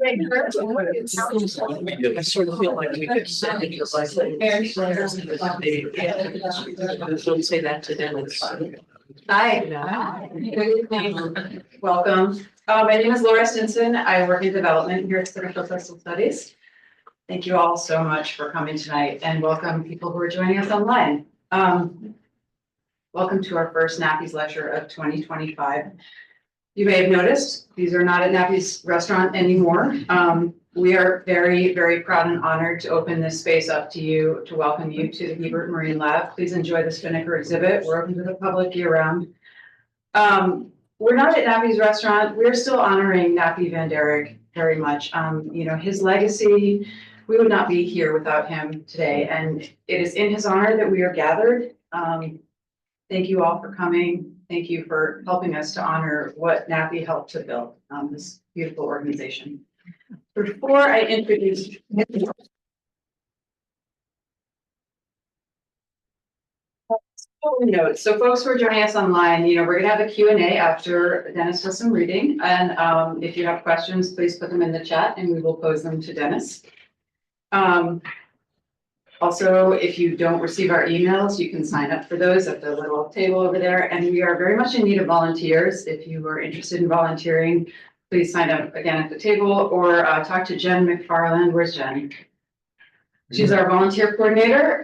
I sort of feel like we could send it just like. Don't say that to Dennis. Hi. Good evening. Welcome. My name is Laura Stinson. I work in development here at Center for Coastal Studies. Thank you all so much for coming tonight, and welcome people who are joining us online. Welcome to our first Napi's lecture of 2025. You may have noticed these are not at Napi's restaurant anymore. We are very, very proud and honored to open this space up to you, to welcome you to the Hebert Marine Lab. Please enjoy the Spinnaker exhibit. We're open to the public year round. We're not at Napi's restaurant. We're still honoring Napi Van Derrick very much. You know, his legacy, we would not be here without him today. And it is in his honor that we are gathered. Thank you all for coming. Thank you for helping us to honor what Napi helped to build, this beautiful organization. Before I introduce notes, so folks who are joining us online, you know, we're gonna have a Q&A after Dennis does some reading, and if you have questions, please put them in the chat and we will pose them to Dennis. Also, if you don't receive our emails, you can sign up for those at the little table over there. And we are very much in need of volunteers. If you are interested in volunteering, please sign up again at the table or talk to Jen McFarland. Where's Jen? She's our volunteer coordinator.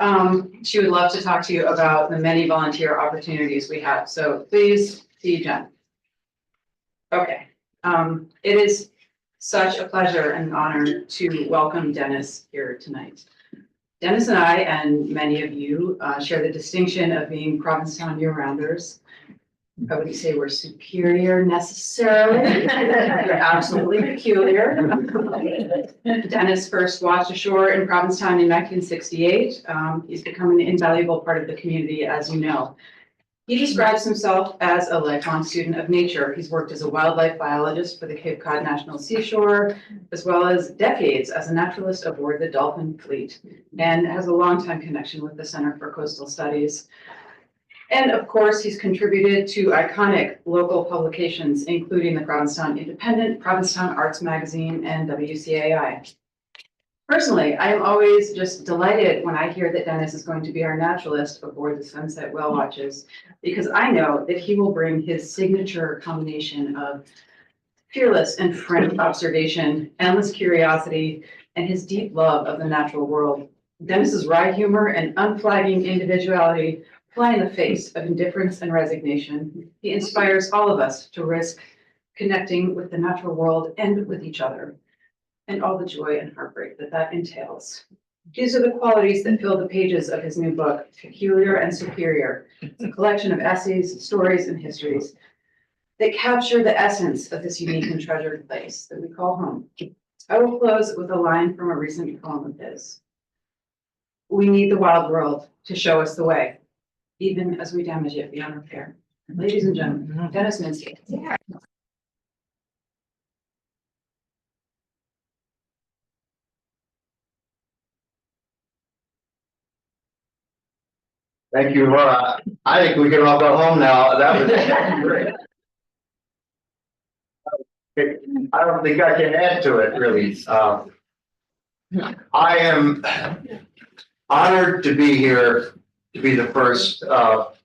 She would love to talk to you about the many volunteer opportunities we have. So please see Jen. Okay. It is such a pleasure and honor to welcome Dennis here tonight. Dennis and I, and many of you, share the distinction of being Provincetown year-rounders. I wouldn't say we're superior necessarily. We're absolutely peculiar. Dennis first washed ashore in Provincetown in 1968. He's become an invaluable part of the community, as you know. He describes himself as a lifelong student of nature. He's worked as a wildlife biologist for the Cape Cod National Seashore, as well as decades as a naturalist aboard the Dolphin Fleet, and has a longtime connection with the Center for Coastal Studies. And of course, he's contributed to iconic local publications, including the Provincetown Independent, Provincetown Arts Magazine, and WCAI. Personally, I am always just delighted when I hear that Dennis is going to be our naturalist aboard the Sunset Whale Watches, because I know that he will bring his signature combination of fearless and frank observation, endless curiosity, and his deep love of the natural world. Dennis's wry humor and unflagging individuality fly in the face of indifference and resignation. He inspires all of us to risk connecting with the natural world and with each other, and all the joy and heartbreak that that entails. These are the qualities that fill the pages of his new book, Peculiar and Superior. It's a collection of essays, stories, and histories that capture the essence of this unique and treasured place that we call home. I will close with a line from a recent poem of his. We need the wild world to show us the way, even as we damage it beyond repair. Ladies and gentlemen, Dennis Minsky. Thank you, Laura. I think we can all go home now. That was great. I don't think I can add to it, really. I am honored to be here, to be the first of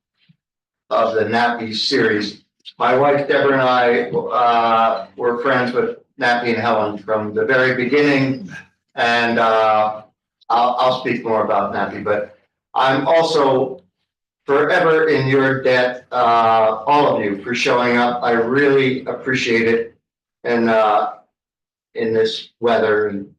the Napi series. My wife, Deborah, and I were friends with Napi and Helen from the very beginning, and I'll speak more about Napi, but I'm also forever in your debt, all of you, for showing up. I really appreciate it, and in this weather, and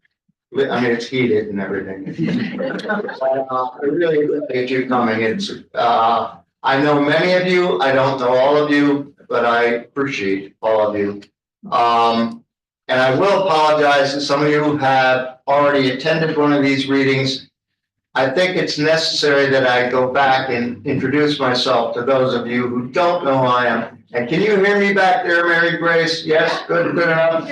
I mean it's heated and everything. I really appreciate you coming. It's I know many of you. I don't know all of you, but I appreciate all of you. And I will apologize to some of you who have already attended one of these readings. I think it's necessary that I go back and introduce myself to those of you who don't know who I am. And can you hear me back there, Mary Grace? Yes, good enough.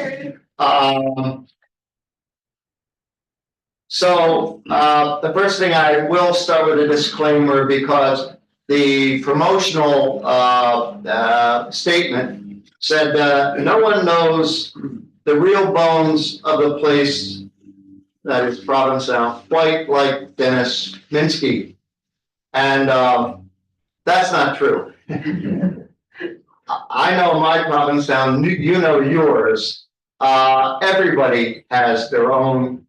So the first thing, I will start with a disclaimer, because the promotional statement said no one knows the real bones of the place that is Provincetown, quite like Dennis Minsky. And that's not true. I know my Provincetown, you know yours. Everybody has their own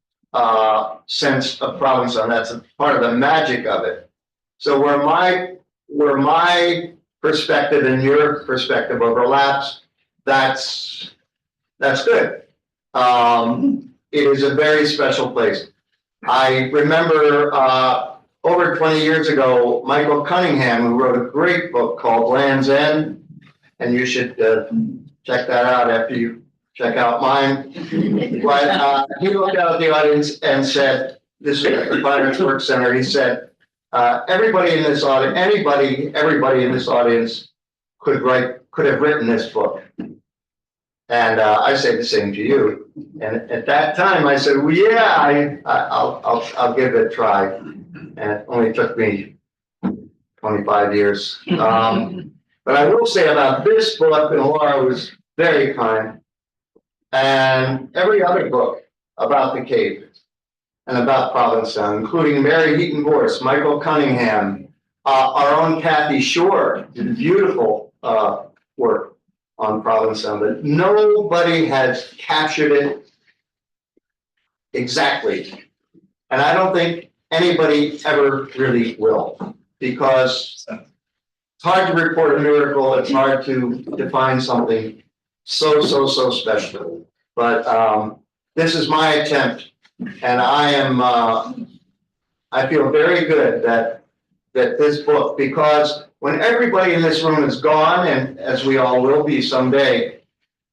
sense of Provincetown. That's a part of the magic of it. So where my perspective and your perspective overlaps, that's good. It is a very special place. I remember over 20 years ago, Michael Cunningham, who wrote a great book called Land's End, and you should check that out after you check out mine. But he looked out at the audience and said, this is at the Finance Work Center, he said, everybody in this audience, everybody in this audience could have written this book. And I say the same to you. And at that time, I said, well, yeah, I'll give it a try. And it only took me 25 years. But I will say about this book, and Laura was very kind, and every other book about the Cape and about Provincetown, including Mary Heaton Vorse, Michael Cunningham, our own Kathy Shore did beautiful work on Provincetown, but nobody has captured it exactly. And I don't think anybody ever really will, because it's hard to report a miracle. It's hard to define something so special. But this is my attempt, and I feel very good that this book, because when everybody in this room is gone, and as we all will be someday,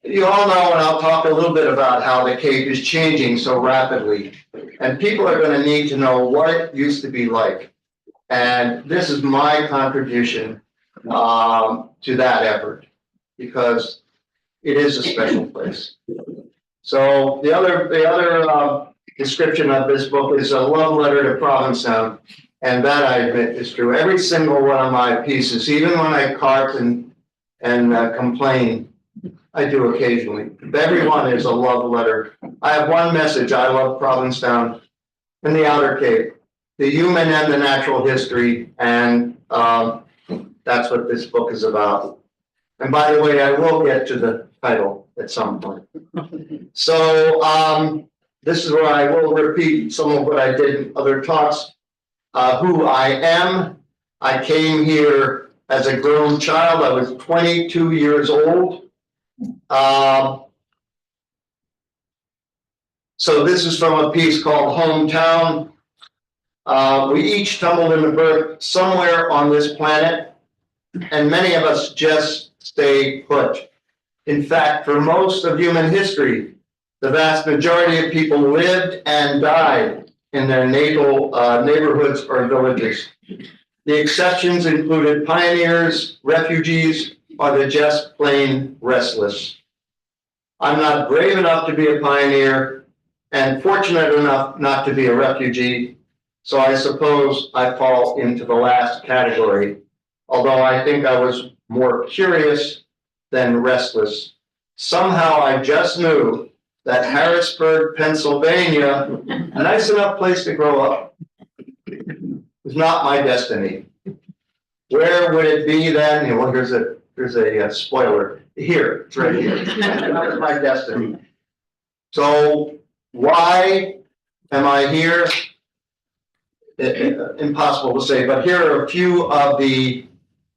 you all know, and I'll talk a little bit about how the Cape is changing so rapidly, and people are going to need to know what it used to be like. And this is my contribution to that effort, because it is a special place. So the other description of this book is a love letter to Provincetown, and that, I admit, is true. Every single one of my pieces, even when I carp and complain, I do occasionally. Every one is a love letter. I have one message: I love Provincetown and the Outer Cape, the human and the natural history, and that's what this book is about. And by the way, I will get to the title at some point. So this is where I will repeat some of what I did in other talks. Who I am. I came here as a grown child. I was 22 years old. So this is from a piece called Hometown. We each tumbled into birth somewhere on this planet, and many of us just stay put. In fact, for most of human history, the vast majority of people lived and died in their natal neighborhoods or villages. The exceptions included pioneers, refugees, or the just plain restless. I'm not brave enough to be a pioneer and fortunate enough not to be a refugee, so I suppose I fall into the last category, although I think I was more curious than restless. Somehow I just knew that Harrisburg, Pennsylvania, a nice enough place to grow up, was not my destiny. Where would it be then? Well, here's a spoiler. Here, it's right here. That was my destiny. So why am I here? Impossible to say, but here are a few of the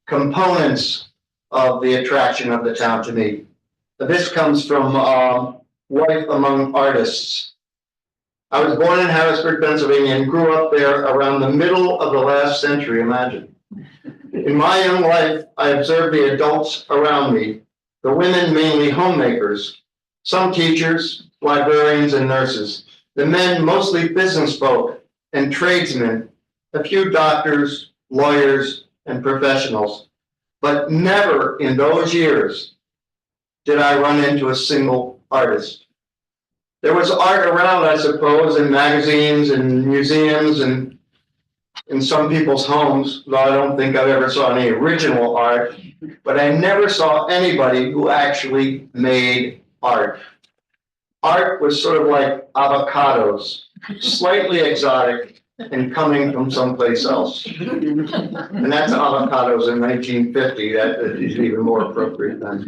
components of the attraction of the town to me. This comes from Life Among Artists. I was born in Harrisburg, Pennsylvania, and grew up there around the middle of the last century, imagine. In my young life, I observed the adults around me, the women mainly homemakers, some teachers, librarians, and nurses, the men mostly business folk and tradesmen, a few doctors, lawyers, and professionals. But never in those years did I run into a single artist. There was art around, I suppose, in magazines and museums and in some people's homes, though I don't think I've ever saw any original art, but I never saw anybody who actually made art. art was sort of like avocados, slightly exotic and coming from someplace else. And that's avocados in 1950. That is even more appropriate then.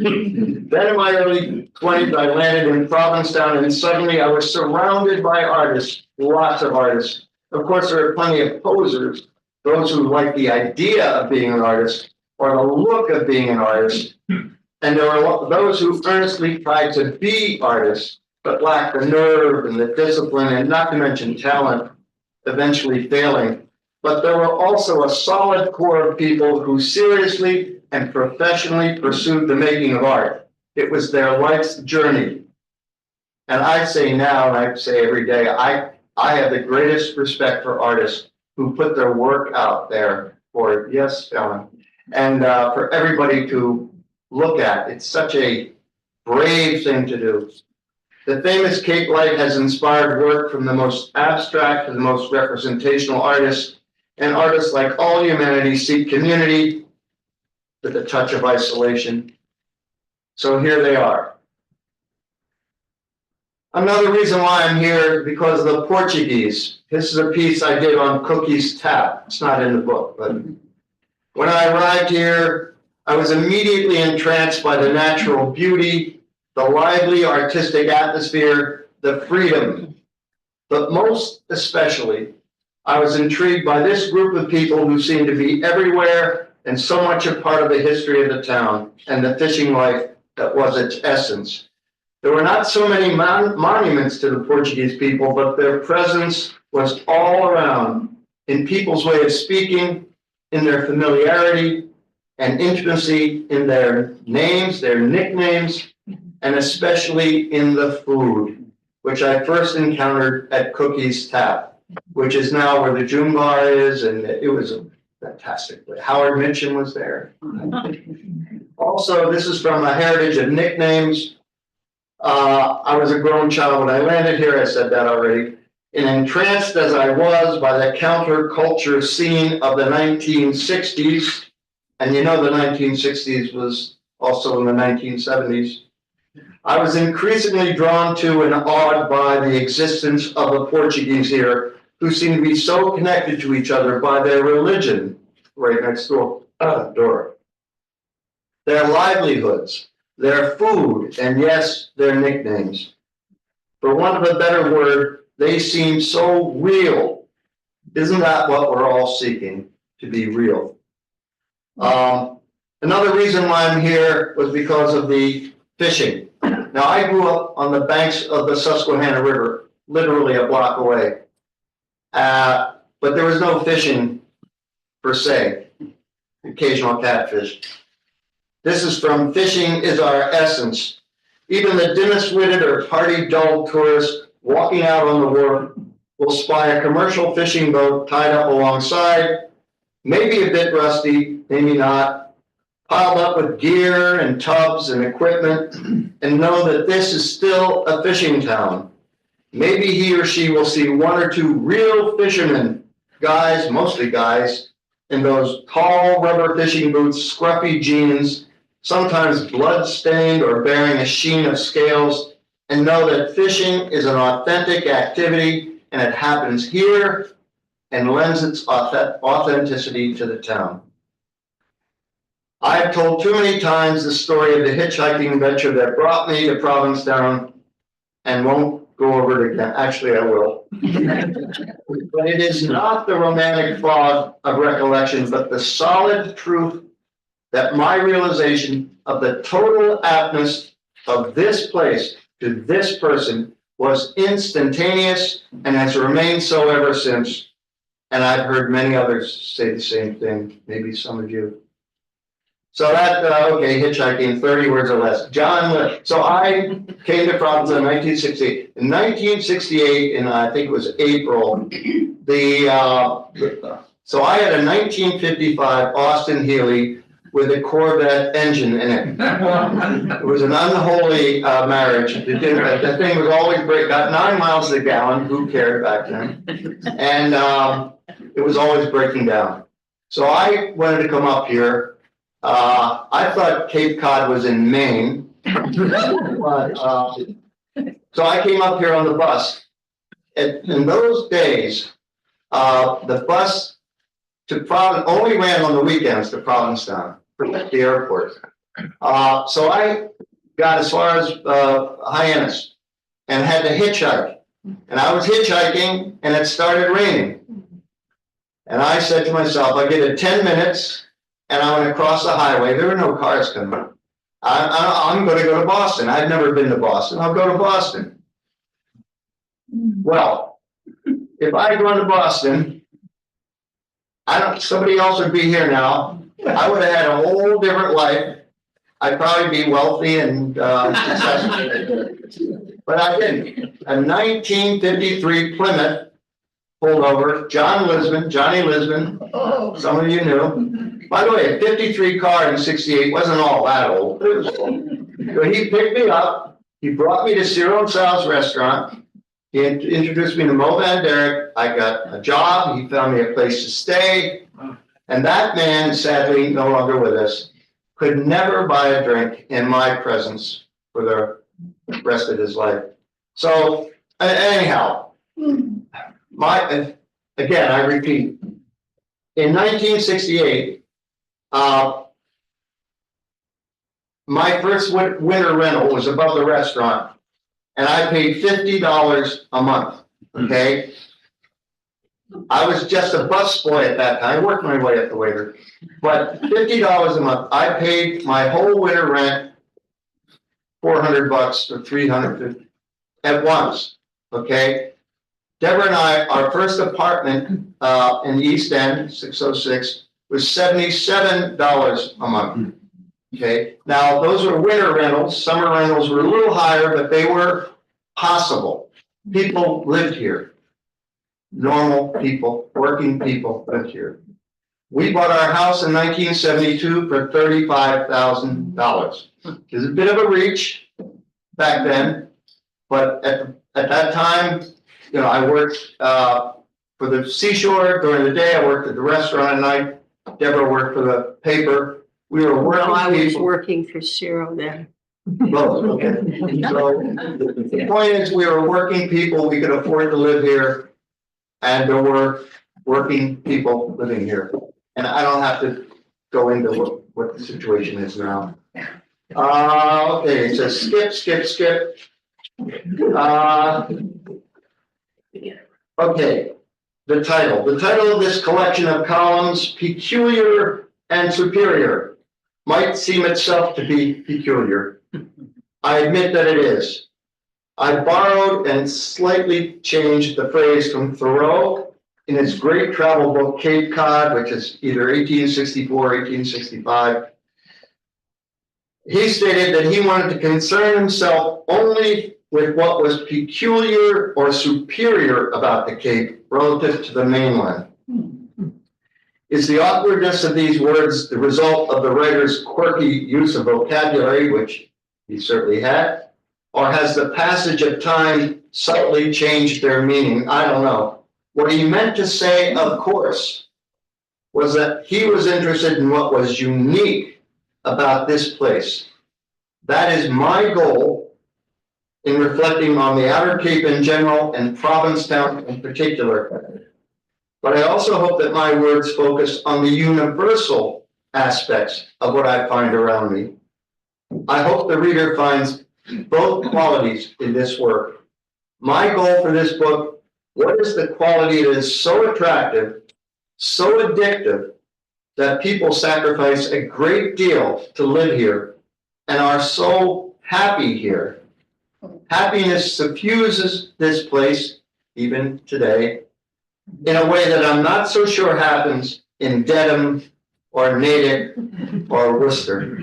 Then in my early 20s, I landed in Provincetown, and suddenly I was surrounded by artists, lots of artists. Of course, there are plenty of posers, those who like the idea of being an artist or the look of being an artist. And there were those who earnestly tried to be artists, but lacked the nerve and the discipline, and not to mention talent, eventually failing. But there were also a solid core of people who seriously and professionally pursued the making of art. It was their life's journey. And I say now, and I say every day, I have the greatest respect for artists who put their work out there for, yes, Ellen, and for everybody to look at. It's such a brave thing to do. The famous Cape Light has inspired work from the most abstract to the most representational artists, and artists like all humanity seek community with a touch of isolation. So here they are. Another reason why I'm here, because of the Portuguese. This is a piece I did on Cookie's Tap. It's not in the book, but when I arrived here, I was immediately entranced by the natural beauty, the lively artistic atmosphere, the freedom. But most especially, I was intrigued by this group of people who seemed to be everywhere and so much a part of the history of the town and the fishing life that was its essence. There were not so many monuments to the Portuguese people, but their presence was all around in people's way of speaking, in their familiarity and intimacy, in their names, their nicknames, and especially in the food, which I first encountered at Cookie's Tap, which is now where the June Bar is, and it was a fantastic place. Howard Mitchum was there. Also, this is from a heritage of nicknames. I was a grown child when I landed here, I said that already, and entranced as I was by the counterculture scene of the 1960s, and you know the 1960s was also in the 1970s. I was increasingly drawn to and awed by the existence of the Portuguese here, who seem to be so connected to each other by their religion, right next door, their livelihoods, their food, and yes, their nicknames. For want of a better word, they seem so real. Isn't that what we're all seeking, to be real? Another reason why I'm here was because of the fishing. Now, I grew up on the banks of the Susquehanna River, literally a block away. But there was no fishing per se, occasional catfish. This is from Fishing is Our Essence. Even the dimmest-witted or party-dull tourist walking out on the wharf will spy a commercial fishing boat tied up alongside, maybe a bit rusty, maybe not, piled up with gear and tubs and equipment, and know that this is still a fishing town. Maybe he or she will see one or two real fishermen, guys, mostly guys, in those tall rubber fishing boots, scruffy jeans, sometimes blood-stained or bearing a sheen of scales, and know that fishing is an authentic activity and it happens here and lends its authenticity to the town. I've told too many times the story of the hitchhiking venture that brought me to Provincetown and won't go over it again. Actually, I will. But it is not the romantic fog of recollection, but the solid truth that my realization of the total aptness of this place to this person was instantaneous and has remained so ever since. And I've heard many others say the same thing, maybe some of you. So that, okay, hitchhiking, 30 words or less. So I came to Provincetown in 1968. In 1968, in I think it was April, so I had a 1955 Austin Healey with a Corvette engine in it. It was an unholy marriage. The thing was always got 9 miles a gallon, who cared back then? And it was always breaking down. So I wanted to come up here. I thought Cape Cod was in Maine, but So I came up here on the bus. In those days, the bus to Providence only ran on the weekends to Provincetown, protect the airport. So I got as far as Hyannis and had to hitchhike. And I was hitchhiking and it started raining. And I said to myself, I get 10 minutes and I'm going to cross the highway. There were no cars coming. I'm going to go to Boston. I've never been to Boston. I'll go to Boston. Well, if I had gone to Boston, somebody else would be here now. I would have had a whole different life. I'd probably be wealthy and successful. But I didn't. A 1953 Plymouth pulled over. Johnny Lisbon, some of you knew. By the way, a 53 car in 68 wasn't all that old. It was old. So he picked me up. He brought me to Ciro and Sal's restaurant. He introduced me to Mo Van Derek. I got a job. He found me a place to stay. And that man, sadly, no longer with us, could never buy a drink in my presence for the rest of his life. So anyhow, again, I repeat, in 1968, my first winter rental was above the restaurant, and I paid $50 a month, okay? I was just a busboy at that time. I worked my way up the waiter, but $50 a month. I paid my whole winter rent, $400 or $350 at once, okay? Deborah and I, our first apartment in the East End, 606, was $77 a month, okay? Now, those were winter rentals. Summer rentals were a little higher, but they were possible. People lived here. Normal people, working people lived here. We bought our house in 1972 for $35,000. It was a bit of a reach back then, but at that time, you know, I worked for the seashore during the day. I worked at the restaurant at night. Deborah worked for the paper. We were working. Well, I was people. working for Ciro then. Both, okay. So the point is, we were working people. We could afford to live here. And there were working people living here. And I don't have to go into what the situation is now. Okay, it says skip. Okay, the title of this collection of columns, Peculiar and Superior, might seem itself to be peculiar. I admit that it is. I borrowed and slightly changed the phrase from Thoreau in his great travel book, Cape Cod, which is either 1864 or 1865. He stated that he wanted to concern himself only with what was peculiar or superior about the Cape relative to the mainland. Is the awkwardness of these words the result of the writer's quirky use of vocabulary, which he certainly had? Or has the passage of time subtly changed their meaning? I don't know. What he meant to say, of course, was that he was interested in what was unique about this place. That is my goal in reflecting on the Outer Cape in general and Provincetown in particular. But I also hope that my words focus on the universal aspects of what I find around me. I hope the reader finds both qualities in this work. My goal for this book, what is the quality that is so attractive, so addictive, that people sacrifice a great deal to live here and are so happy here? Happiness suffuses this place, even today, in a way that I'm not so sure happens in Dedham or Natick or Worcester.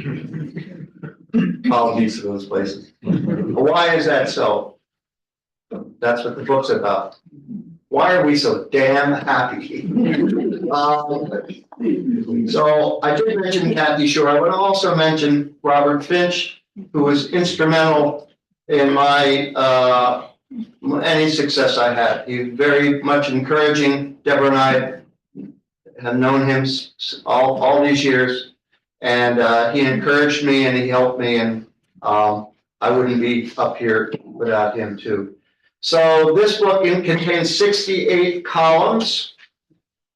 Apologies to those places. Why is that so? That's what the book's about. Why are we so damn happy? So I did mention Kathy Shore. I would also mention Robert Finch, who was instrumental in my any success I had. He was very much encouraging. Deborah and I have known him all these years. And he encouraged me and he helped me, and I wouldn't be up here without him too. So this book contains 68 columns,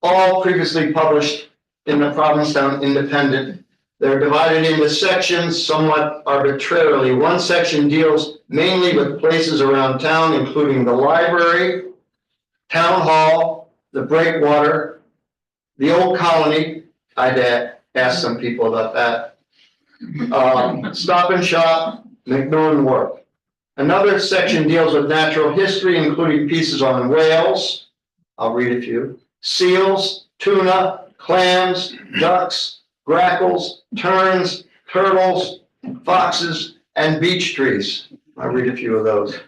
all previously published in the Provincetown Independent. They're divided into sections somewhat arbitrarily. One section deals mainly with places around town, including the library, town hall, the breakwater, the old colony. I'd ask some people about that. Stop and Shop, McMillan Wharf. Another section deals with natural history, including pieces on whales. I'll read a few. Seals, tuna, clams, ducks, grackles, terns, turtles, foxes, and beech trees. I'll read a few of those.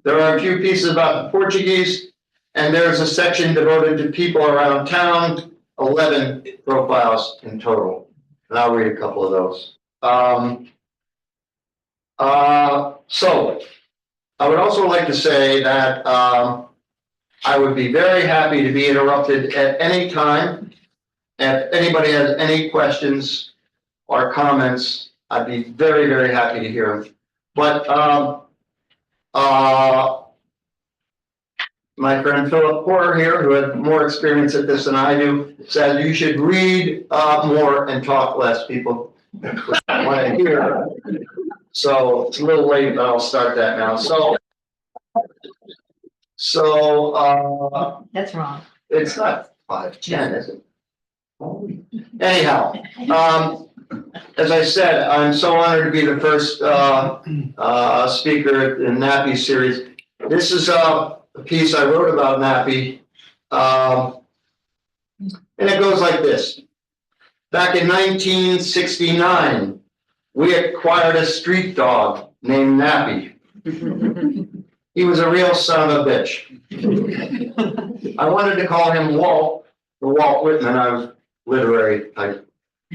There are a few pieces about the Portuguese, and there's a section devoted to people around town, 11 profiles in total. And I'll read a couple of those. So I would also like to say that I would be very happy to be interrupted at any time. If anybody has any questions or comments, I'd be very, very happy to hear them. But my friend Philip Porter here, who had more experience at this than I do, said you should read more and talk less. People want to hear. So it's a little late, but I'll start that now. So That's wrong. it's not 5:10, is it? Anyhow, as I said, I'm so honored to be the first speaker in Napi series. This is a piece I wrote about Napi, and it goes like this. Back in 1969, we acquired a street dog named Napi. He was a real son of a bitch. I wanted to call him Walt, the Walt Whitman. I was literary type,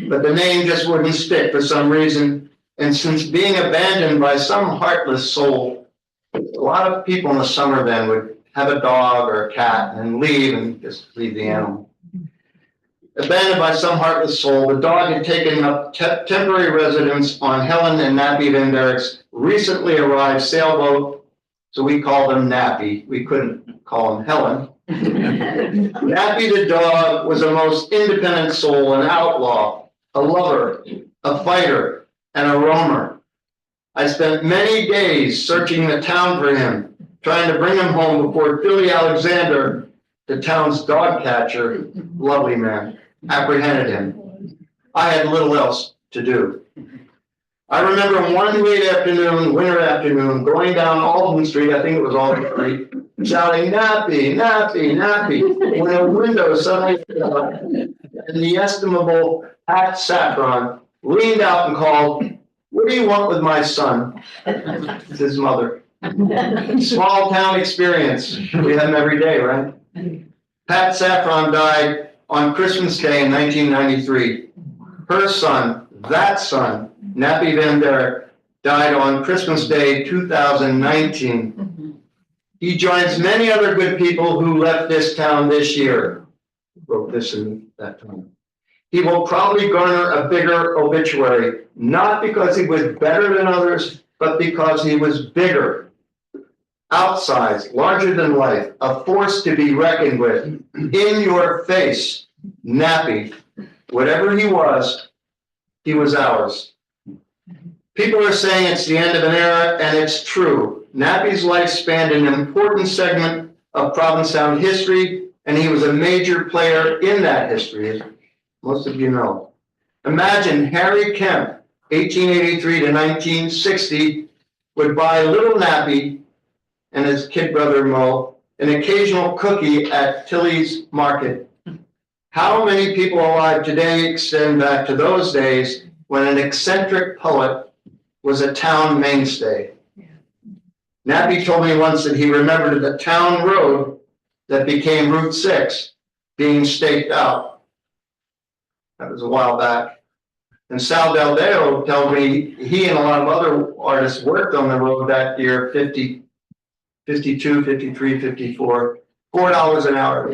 but the name just wouldn't stick for some reason. And since being abandoned by some heartless soul, a lot of people in the summer then would have a dog or a cat and leave and just leave the animal. Abandoned by some heartless soul, the dog had taken up temporary residence on Helen and Napi Van Derrick's recently arrived sailboat, so we called him Napi. We couldn't call him Helen. Napi the dog was a most independent soul, an outlaw, a lover, a fighter, and a roamer. I spent many days searching the town for him, trying to bring him home before Philly Alexander, the town's dog catcher, lovely man, apprehended him. I had little else to do. I remember one late afternoon, winter afternoon, going down Alden Street, I think it was Alden Street, shouting, Napi, Napi, Napi, when a window suddenly fell up, and the estimable Pat Saffron leaned out and called, what do you want with my son? It's his mother. Small town experience. We have them every day, right? Pat Saffron died on Christmas Day in 1993. Her son, that son, Napi Van Derrick, died on Christmas Day 2019. He joins many other good people who left this town this year. Wrote this in that time. He will probably garner a bigger obituary, not because he was better than others, but because he was bigger, outsized, larger than life, a force to be reckoned with, in your face. Napi, whatever he was ours. People are saying it's the end of an era, and it's true. Napi's life spanned an important segment of Provincetown history, and he was a major player in that history, as most of you know. Imagine Harry Kemp, 1883 to 1960, would buy little Napi and his kid brother Mo an occasional cookie at Tilly's Market. How many people alive today extend back to those days when an eccentric poet was a town mainstay? Napi told me once that he remembered the town road that became Route 6 being staked out. That was a while back. And Sal Del Deo told me he and a lot of other artists worked on the road that year, 50, 52, 53, 54, $4 an hour.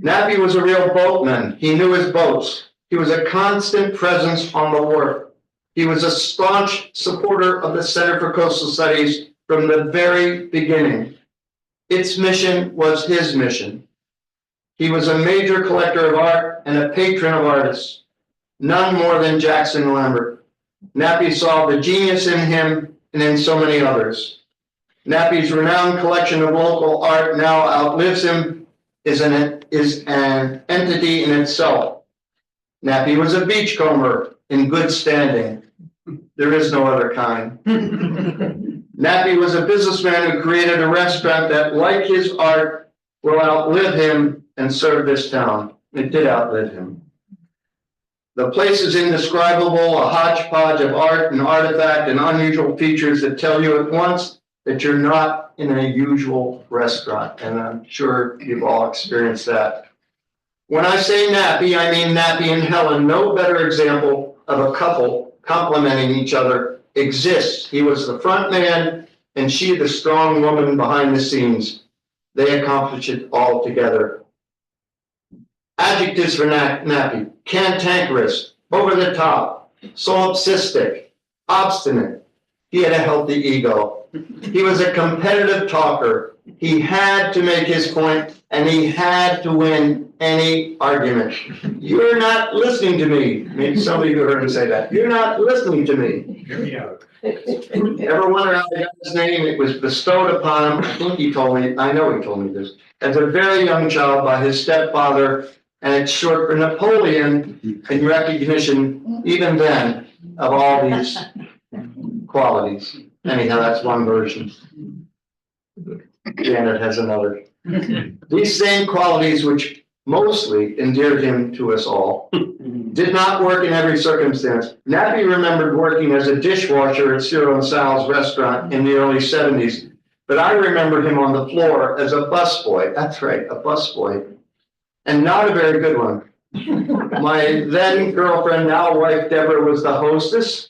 Napi was a real boatman. He knew his boats. He was a constant presence on the wharf. He was a staunch supporter of the Center for Coastal Studies from the very beginning. Its mission was his mission. He was a major collector of art and a patron of artists, none more than Jackson Lambert. Napi saw the genius in him and in so many others. Napi's renowned collection of local art now outlives him, is an entity in itself. Napi was a beachcomber in good standing. There is no other kind. Napi was a businessman who created a restaurant that, like his art, will outlive him and serve this town. It did outlive him. The place is indescribable, a hodgepodge of art and artifact and unusual features that tell you at once that you're not in a usual restaurant, and I'm sure you've all experienced that. When I say Napi, I mean Napi and Helen. No better example of a couple complementing each other exists. He was the front man and she the strong woman behind the scenes. They accomplish it all together. Adjectives for Napi: cantankerous, over the top, solipsistic, obstinate. He had a healthy ego. He was a competitive talker. He had to make his point and he had to win any argument. You're not listening to me. Maybe some of you heard him say that. You're not listening to me. Ever wonder how I got his name? It was bestowed upon him. I think he told me, I know he told me this, as a very young child by his stepfather, and it's short for Napoleon in recognition, even then, of all these qualities. Anyhow, that's one version. Janet has another. These same qualities, which mostly endeared him to us all, did not work in every circumstance. Napi remembered working as a dishwasher at Cyril and Sal's restaurant in the early 70s, but I remember him on the floor as a busboy. That's right, a busboy, and not a very good one. My then girlfriend, now wife, Deborah, was the hostess,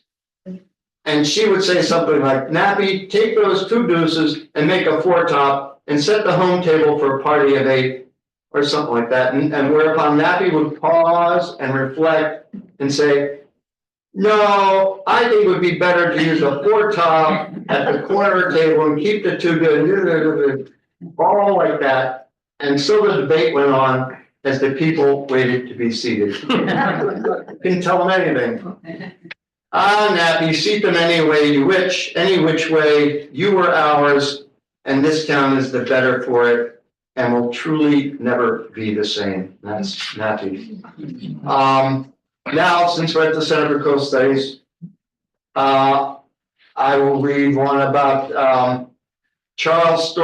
and she would say something like, Napi, take those 2 deuces and make a 4-top and set the home table for a party of 8, or something like that. And whereupon Napi would pause and reflect and say, no, I think it would be better to use a 4-top at the corner table and keep the 2 good, all like that. And so the debate went on as the people waited to be seated. Couldn't tell them anything. Ah, Napi, seat them any way you wish, any which way. You were ours, and this town is the better for it, and will truly never be the same. That's Napi. Now, since we're at the Center for Coast Studies, I will read one about Charles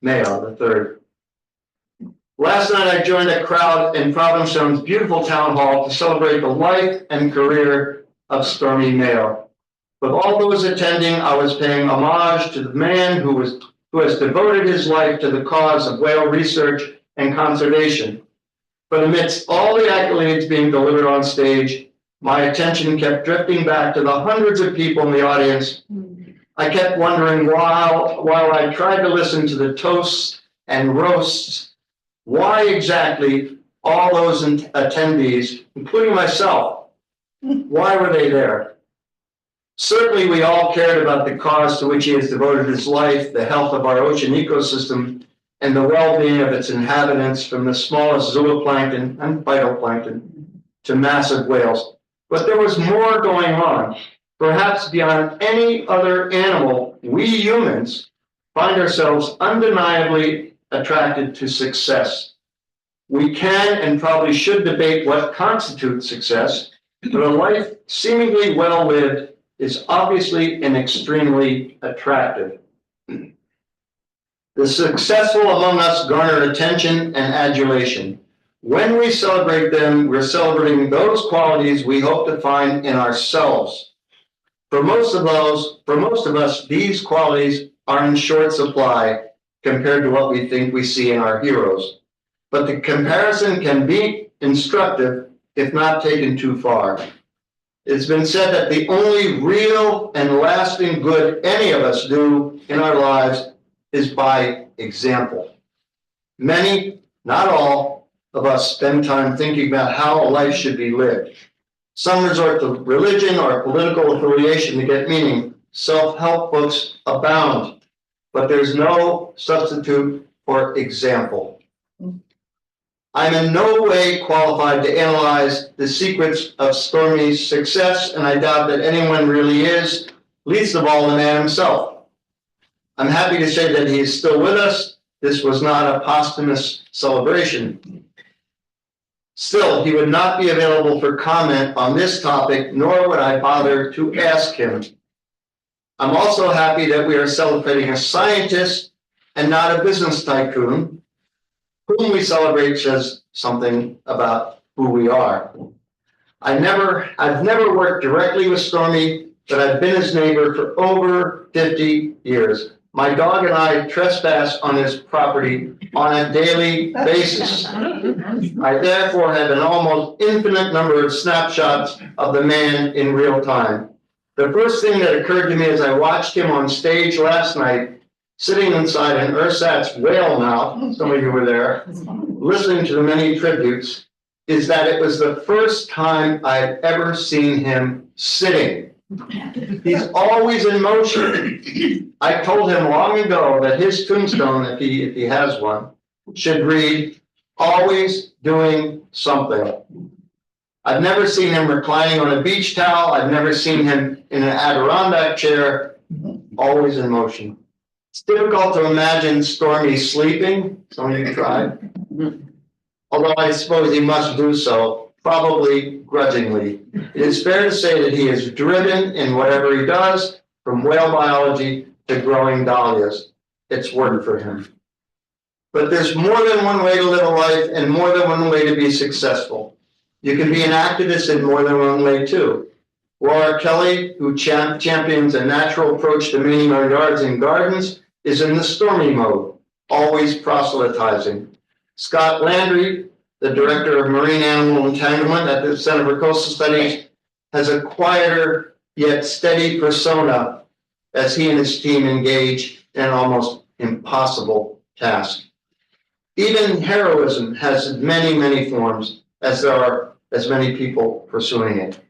Mayo III. Last night, I joined a crowd in Provincetown's beautiful town hall to celebrate the life and career of Stormy Mayo. With all those attending, I was paying homage to the man who has devoted his life to the cause of whale research and conservation. But amidst all the accolades being delivered on stage, my attention kept drifting back to the hundreds of people in the audience. I kept wondering while I tried to listen to the toasts and roasts, why exactly all those attendees, including myself, why were they there? Certainly, we all cared about the cause to which he has devoted his life, the health of our ocean ecosystem, and the well-being of its inhabitants, from the smallest zooplankton and phytoplankton to massive whales. But there was more going on. Perhaps beyond any other animal, we humans find ourselves undeniably attracted to success. We can and probably should debate what constitutes success, but a life seemingly well lived is obviously and extremely attractive. The successful among us garner attention and adulation. When we celebrate them, we're celebrating those qualities we hope to find in ourselves. For most of us, these qualities are in short supply compared to what we think we see in our heroes. But the comparison can be instructive if not taken too far. It's been said that the only real and lasting good any of us do in our lives is by example. Many, not all, of us spend time thinking about how a life should be lived. Some resort to religion or political affiliation to get meaning. Self-help books abound, but there's no substitute for example. I'm in no way qualified to analyze the secrets of Stormy's success, and I doubt that anyone really is, least of all the man himself. I'm happy to say that he is still with us. This was not a posthumous celebration. Still, he would not be available for comment on this topic, nor would I bother to ask him. I'm also happy that we are celebrating a scientist and not a business tycoon. Whom we celebrate says something about who we are. I've never worked directly with Stormy, but I've been his neighbor for over 50 years. My dog and I trespass on his property on a daily basis. I therefore have an almost infinite number of snapshots of the man in real time. The first thing that occurred to me as I watched him on stage last night, sitting inside an ersatz whale mouth, some of you were there, listening to the many tributes, is that it was the first time I'd ever seen him sitting. He's always in motion. I told him long ago that his tombstone, if he has one, should read, always doing something. I've never seen him reclining on a beach towel. I've never seen him in an Adirondack chair, always in motion. It's difficult to imagine Stormy sleeping. Some of you tried. Although I suppose he must do so, probably grudgingly. It is fair to say that he is driven in whatever he does, from whale biology to growing dahlias. It's work for him. But there's more than one way to live a life and more than one way to be successful. You can be an activist in more than one way too. Laura Kelly, who champions a natural approach to meaning our yards and gardens, is in the Stormy mode, always proselytizing. Scott Landry, the director of marine animal entanglement at the Center for Coastal Studies, has a quieter yet steady persona as he and his team engage in an almost impossible task. Even heroism has many, many forms, as there are as many people pursuing it.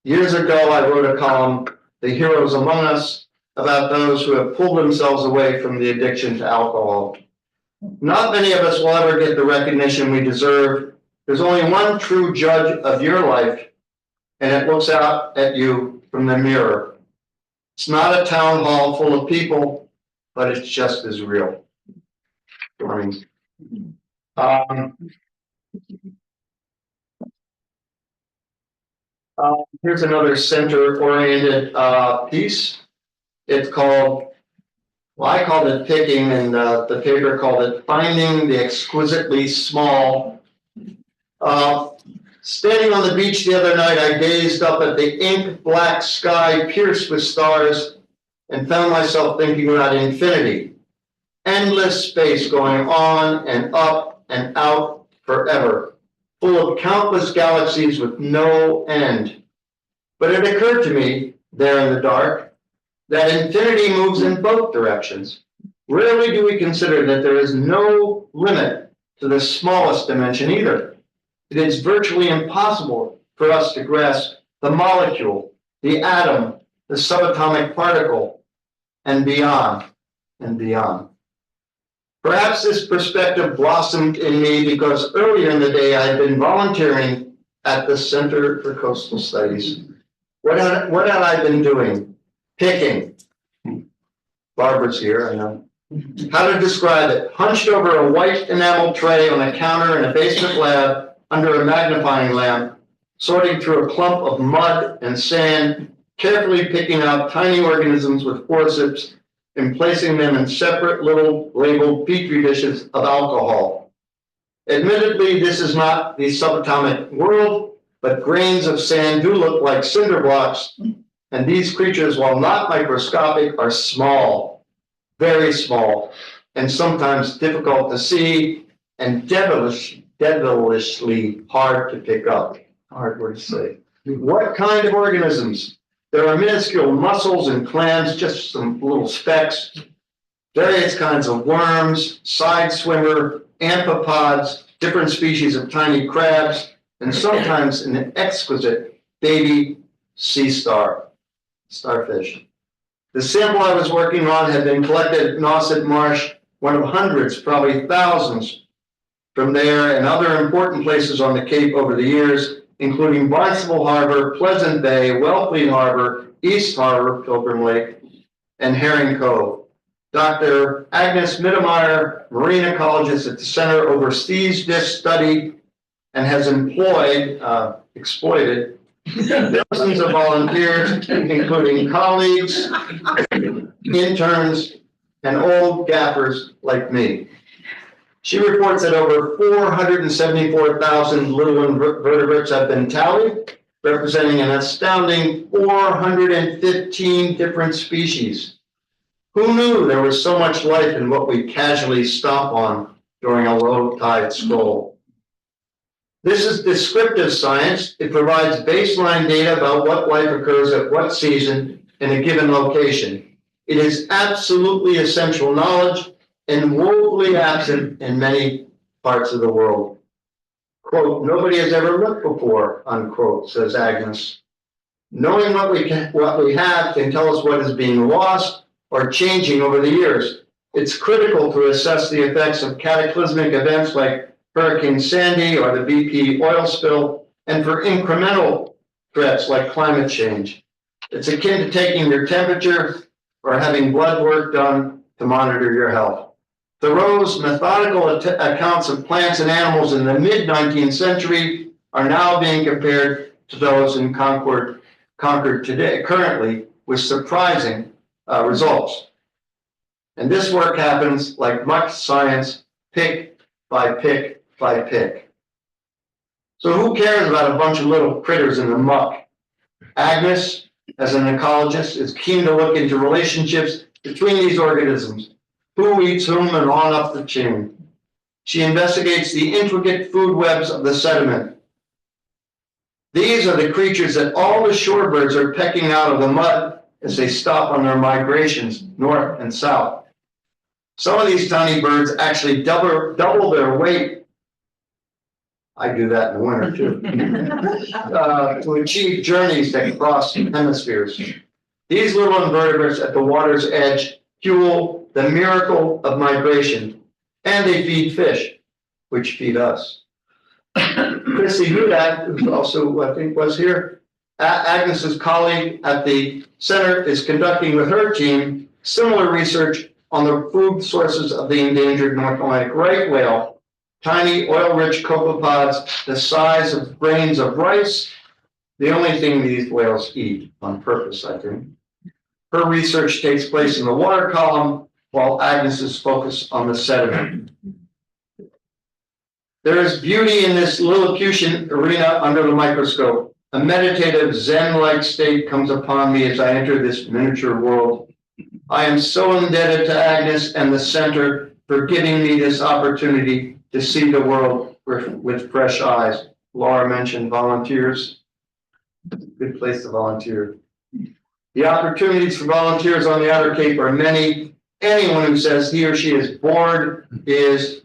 Years ago, I wrote a column, The Heroes Among Us, about those who have pulled themselves away from the addiction to alcohol. Not many of us will ever get the recognition we deserve. There's only one true judge of your life, and it looks out at you from the mirror. It's not a town hall full of people, but it's just as real. Here's another center-oriented piece. It's called, well, I called it Picking, and the paper called it Finding the Exquisitely Small. Standing on the beach the other night, I gazed up at the ink-black sky pierced with stars and found myself thinking about infinity. Endless space going on and up and out forever, full of countless galaxies with no end. But it occurred to me, there in the dark, that infinity moves in both directions. Rarely do we consider that there is no limit to the smallest dimension either. It is virtually impossible for us to grasp the molecule, the atom, the subatomic particle, and beyond and beyond. Perhaps this perspective blossomed in me because earlier in the day I had been volunteering at the Center for Coastal Studies. What had I been doing? Picking. Barbara's here, I know. How to describe it? Hunched over a white enamel tray on a counter in a basement lab under a magnifying lamp, sorting through a clump of mud and sand, carefully picking out tiny organisms with forceps and placing them in separate little labeled petri dishes of alcohol. Admittedly, this is not the subatomic world, but grains of sand do look like cinder blocks, and these creatures, while not microscopic, are small, very small, and sometimes difficult to see and devilishly hard to pick up. Hard word to say. What kind of organisms? There are minuscule mussels and clams, just some little specks, various kinds of worms, side swimmer, amphipods, different species of tiny crabs, and sometimes an exquisite baby starfish. The sample I was working on had been collected at Nauset Marsh, one of hundreds, probably thousands, from there and other important places on the Cape over the years, including Barnstable Harbor, Pleasant Bay, Wellfleet Harbor, East Harbor, Pilgrim Lake, and Herring Cove. Dr. Agnes Mittermeier, marine ecologist at the center, oversees this study and has exploited dozens of volunteers, including colleagues, interns, and old gaffers like me. She reports that over 474,000 little invertebrates have been tallied, representing an astounding 415 different species. Who knew there was so much life in what we casually stomp on during a low tide stroll? This is descriptive science. It provides baseline data about what life occurs at what season in a given location. It is absolutely essential knowledge and woefully absent in many parts of the world. Quote, nobody has ever looked before, unquote, says Agnes. Knowing what we have can tell us what is being lost or changing over the years. It's critical to assess the effects of cataclysmic events like Hurricane Sandy or the BP oil spill, and for incremental threats like climate change. It's akin to taking your temperature or having blood work done to monitor your health. Thoreau's methodical accounts of plants and animals in the mid-19th century are now being compared to those in Concord today, currently, with surprising results. And this work happens, like much science, pick by pick by pick. So who cares about a bunch of little critters in the muck? Agnes, as an ecologist, is keen to look into relationships between these organisms, who eats whom and on up the chain. She investigates the intricate food webs of the sediment. These are the creatures that all the shorebirds are pecking out of the mud as they stop on their migrations north and south. Some of these tiny birds actually double their weight. I do that in the winter too. To achieve journeys that cross hemispheres. These little invertebrates at the water's edge fuel the miracle of migration, and they feed fish, which feed us. Chrissy Hudak, who also I think was here, Agnes's colleague at the center, is conducting with her team similar research on the food sources of the endangered North Atlantic right whale, tiny oil-rich copepods the size of grains of rice, the only thing these whales eat on purpose, I think. Her research takes place in the water column, while Agnes is focused on the sediment. There is beauty in this Lilliputian arena under the microscope. A meditative Zen-like state comes upon me as I enter this miniature world. I am so indebted to Agnes and the center for giving me this opportunity to see the world with fresh eyes. Laura mentioned volunteers. Good place to volunteer. The opportunities for volunteers on the Outer Cape are many. Anyone who says he or she is bored is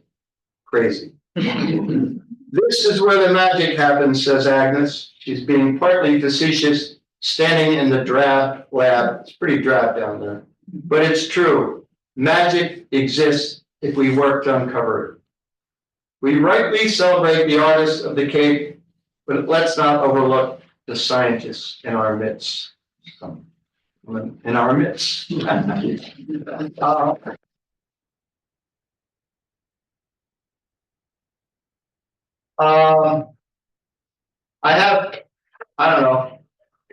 crazy. This is where the magic happens, says Agnes. She's being partly facetious, standing in the drab lab. It's pretty drab down there. But it's true. Magic exists if we work to uncover it. We rightly celebrate the artists of the Cape, but let's not overlook the scientists in our midst. I don't know.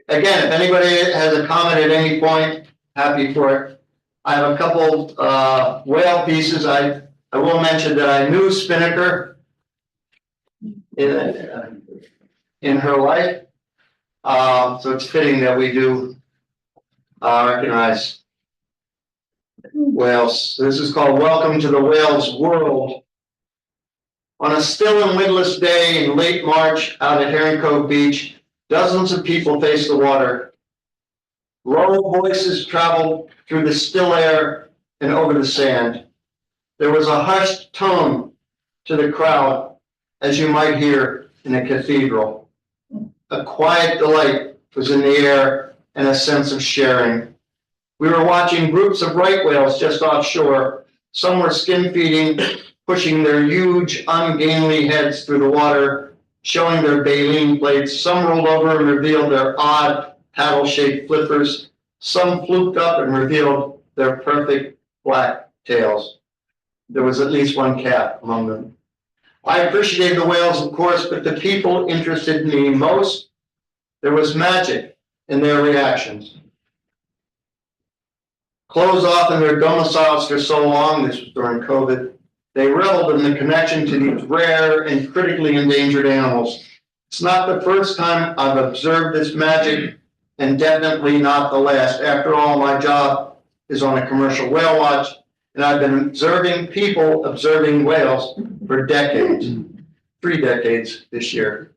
Again, if anybody has a comment at any point, happy for it. I have a couple whale pieces. I will mention that I knew Spinnaker in her life. So it's fitting that we do recognize whales. This is called Welcome to the Whales World. On a still and windless day in late March out at Herring Cove Beach, dozens of people faced the water. Low voices traveled through the still air and over the sand. There was a hushed tone to the crowd, as you might hear in a cathedral. A quiet delight was in the air and a sense of sharing. We were watching groups of right whales just offshore. Some were skin feeding, pushing their huge, ungainly heads through the water, showing their baleen plates. Some rolled over and revealed their odd paddle-shaped flippers. Some fluked up and revealed their perfect black tails. There was at least one cat among them. I appreciated the whales, of course, but the people interested me most. There was magic in their reactions. Closed off in their domiciles for so long, this was during COVID, they reveled in the connection to these rare and critically endangered animals. It's not the first time I've observed this magic, and definitely not the last. After all, my job is on a commercial whale watch, and I've been observing people observing whales for decades, 3 decades this year.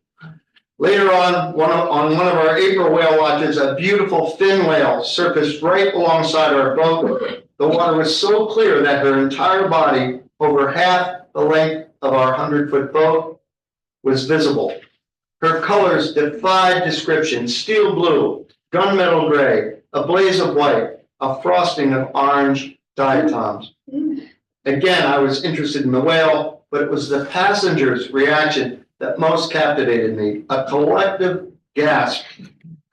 Later on one of our April whale watches, a beautiful fin whale surfaced right alongside our boat. The water was so clear that her entire body, over half the length of our 100-foot boat, was visible. Her colors defied description: steel blue, gunmetal gray, a blaze of white, a frosting of orange diatoms. Again, I was interested in the whale, but it was the passengers' reaction that most captivated me, a collective gasp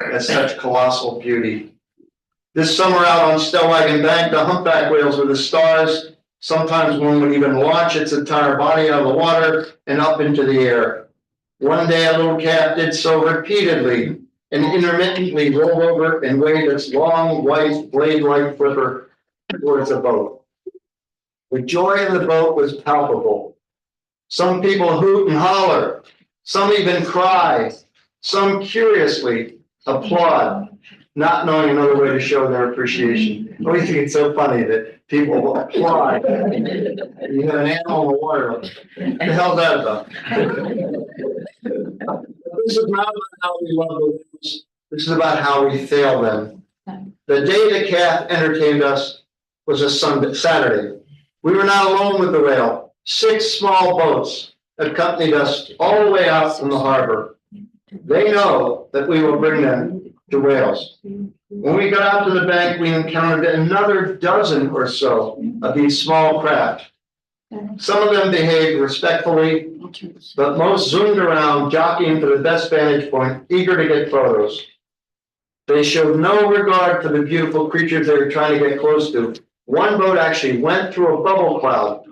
at such colossal beauty. This summer out on Stellwagen Bank, the humpback whales were the stars. Sometimes one would even launch its entire body out of the water and up into the air. One day a little calf did so repeatedly and intermittently rolled over and waved its long, white, blade-like flipper towards the boat. The joy of the boat was palpable. Some people hoot and holler, some even cry, some curiously applaud, not knowing another way to show their appreciation. I always think it's so funny that people will applaud. You have an animal in the water. What the hell's that about? This is not about how we love the whales. This is about how we fail them. The day the calf entertained us was a Saturday. We were not alone with the whale. 6 small boats accompanied us all the way out from the harbor. They know that we will bring them to Wales. When we got out to the bank, we encountered another dozen or so of these small craft. Some of them behaved respectfully, but most zoomed around, jockeying for the best vantage point, eager to get photos. They showed no regard for the beautiful creatures they were trying to get close to. One boat actually went through a bubble cloud,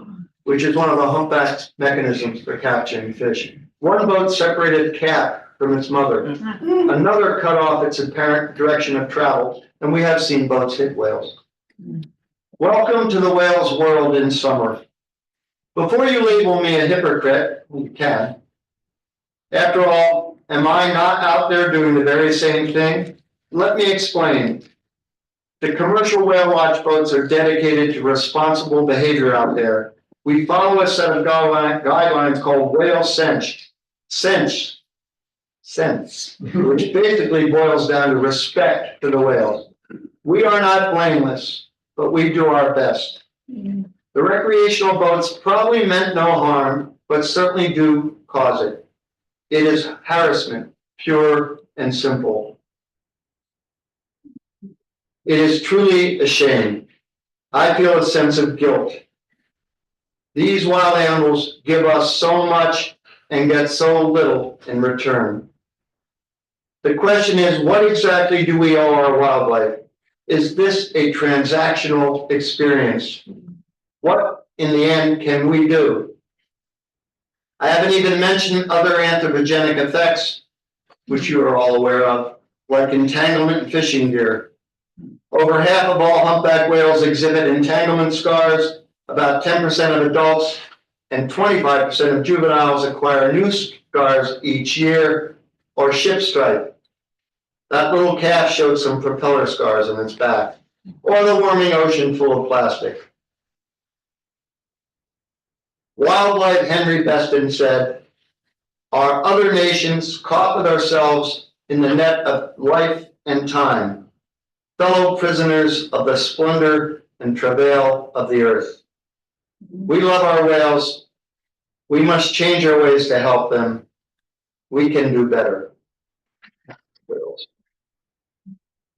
which is one of the humpback's mechanisms for capturing fish. One boat separated a cat from its mother. Another cut off its apparent direction of travel, and we have seen boats hit whales. Welcome to the whales world in summer. Before you label me a hypocrite, you can. After all, am I not out there doing the very same thing? Let me explain. The commercial whale watch boats are dedicated to responsible behavior out there. We follow a set of guidelines called whale sense, which basically boils down to respect for the whales. We are not blameless, but we do our best. The recreational boats probably meant no harm, but certainly do cause it. It is harassment, pure and simple. It is truly a shame. I feel a sense of guilt. These wild animals give us so much and get so little in return. The question is, what exactly do we owe our wildlife? Is this a transactional experience? What, in the end, can we do? I haven't even mentioned other anthropogenic effects, which you are all aware of, like entanglement in fishing gear. Over half of all humpback whales exhibit entanglement scars. About 10% of adults and 25% of juveniles acquire new scars each year, or ship stripe. That little calf showed some propeller scars on its back, or the warming ocean full of plastic. Wildlife Henry Beston said, "Are other nations caught with ourselves in the net of life and time, fellow prisoners of the splendor and travail of the earth? We love our whales. We must change our ways to help them. We can do better."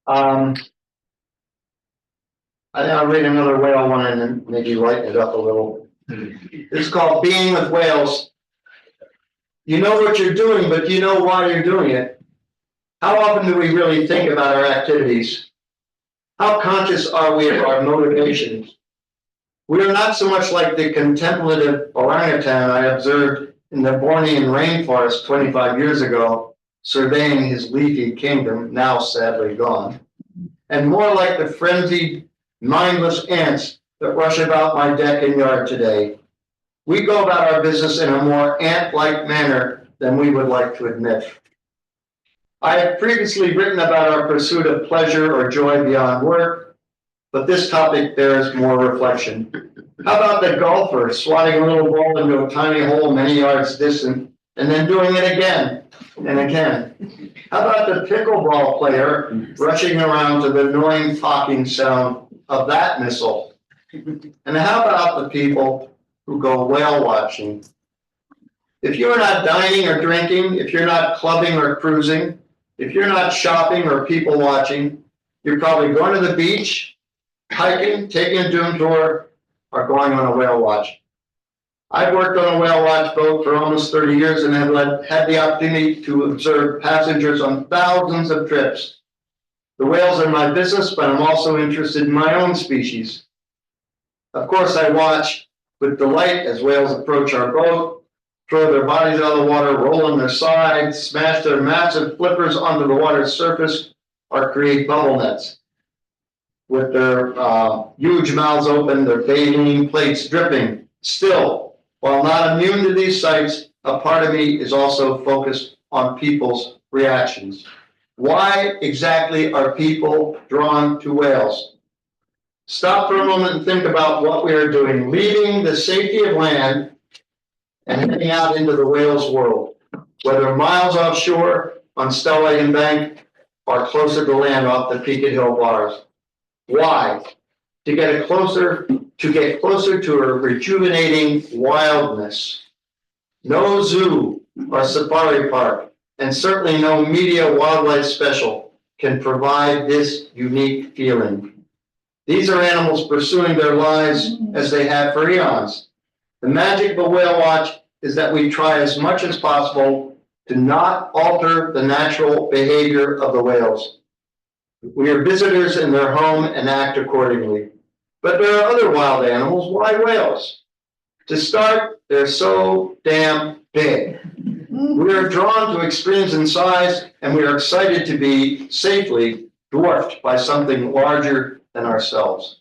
I think I'll read another whale one and then maybe lighten it up a little. It's called Being with Whales. You know what you're doing, but do you know why you're doing it? How often do we really think about our activities? How conscious are we of our motivations? We are not so much like the contemplative orangutan I observed in the Bornean rainforest 25 years ago, surveying his leafy kingdom, now sadly gone, and more like the frenzied, mindless ants that rush about my deck and yard today. We go about our business in a more ant-like manner than we would like to admit. I have previously written about our pursuit of pleasure or joy beyond work, but this topic bears more reflection. How about the golfer swatting a little ball into a tiny hole many yards distant and then doing it again and again? How about the pickleball player rushing around to the annoying talking sound of that missile? And how about the people who go whale watching? If you're not dining or drinking, if you're not clubbing or cruising, if you're not shopping or people watching, you're probably going to the beach, hiking, taking a dune tour, or going on a whale watch. I've worked on a whale watch boat for almost 30 years and have had the opportunity to observe passengers on thousands of trips. The whales are my business, but I'm also interested in my own species. Of course, I watch with delight as whales approach our boat, throw their bodies out of the water, roll on their sides, smash their massive flippers onto the water's surface, or create bubble nets. With their huge mouths open, their baleen plates dripping. Still, while not immune to these sights, a part of me is also focused on people's reactions. Why exactly are people drawn to whales? Stop for a moment and think about what we are doing, leaving the safety of land and heading out into the whale's world, whether miles offshore on Stellwagen Bank or closer to land off the Peaked Hill bars. Why? To get closer to a rejuvenating wildness. No zoo or safari park, and certainly no media wildlife special can provide this unique feeling. These are animals pursuing their lives as they have for eons. The magic of a whale watch is that we try as much as possible to not alter the natural behavior of the whales. We are visitors in their home and act accordingly. But there are other wild animals. Why whales? To start, they're so damn big. We are drawn to extremes in size, and we are excited to be safely dwarfed by something larger than ourselves.